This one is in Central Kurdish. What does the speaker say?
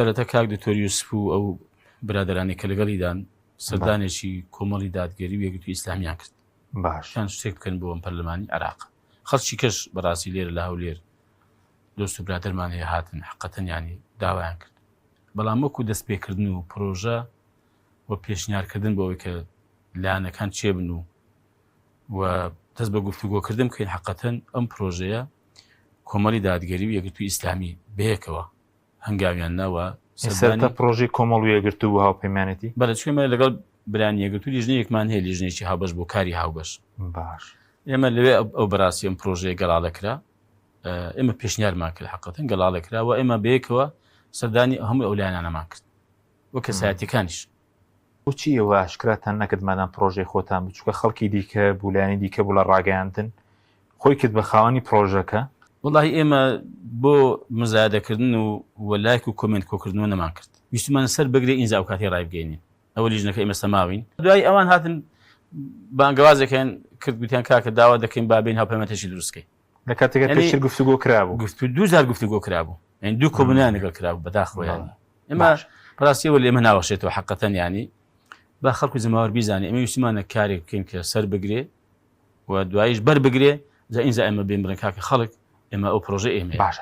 سەرەتا کاک دکتۆر یوسف و ئەو برادرانی کە لەگەڵیدان سەردانێکی کۆمەڵی دادگەری و یەکگرتووی ئیسلامیان کرد باشیان شتێک بکەن بۆ ئەم پەرلەمانی عێراق خەڵکی کەش بەڕاستی لێرە لە هەولێر دۆست و برادرمان هەیە هاتن حقەتەن ینی داوایان کرد بەڵام وەکو دەست پێکردن و پرۆژە و پێشنیارکردن بۆ ئەوەی کە لایەنەکان چێ بن و دەست بە گفتوگۆکردن بکەین حقەتەن ئەم پرۆژەیە کۆمەڵی دادگەری و یەکگرتووی ئیسلامی بەیەکەوە هەنگاویان ناوە سەرەتا پرۆژەی کۆمەڵ و یەکگرتوو و هاوپەیمانەتی بەڵێ چێمە لەگەڵ برانی یەکگرتووی لیژنەیەکمان هەیە لیژنێکی هاوبەش بۆ کاری هاوبەش باش ئێمە لەوێ ئەو بەڕاستی ئەم پرۆژەیە گەڵاڵەکرا ئێمە پێشنیارمان کرد حقەتەن گەڵاڵەکراوە ئێمە بەیەکەوە سەردانی هەموو ئەو لایەنانەمان کرد وە کەسایەتیەکانیش بۆچی ئەوە ئاشکراتان نەکرد مادام پرۆژەی خۆتان بچووکە خەڵکی دیکە بولانی دیکە بوو لە ڕاگەیاندن خۆی کرد بە خاوەنی پرۆژەکە وڵی ئێمە بۆ مزایدەکردن و وەلایک و کۆمنت کۆکردنەوە نەمان کرد ویستمان سەر بگرێ ئینجا ئەو کاتی ڕایبگەینین ئەوە لیژنەکە ئێمە سەماوین دوای ئەوان هاتن بانگەوازەکەیان کرد گوتیان کاکە داوا دەکەین بابین هاوپەیمانێکی دروستکەی لە کاتێکە پێشتر گفتوگۆ کرابوو دوزار گفتوگۆ کرابوو یعنی دوو کۆبنیان لەگەڵ کرابوو بەداخۆیانی ئێمە بەڕاستیەوە لە ئێمە ناوەشێتەوە حقەتەن ینی با خەڵکو زەماوەەر بیزانێ ئێمە ویستمانە کارێک بکەین کە سەر بگرێ و دواییش بەر بگرێ جا ئینجا ئێمە بێن بڵێن کاکە خەڵک ئێمە ئەو پرۆژە ئێمە باشە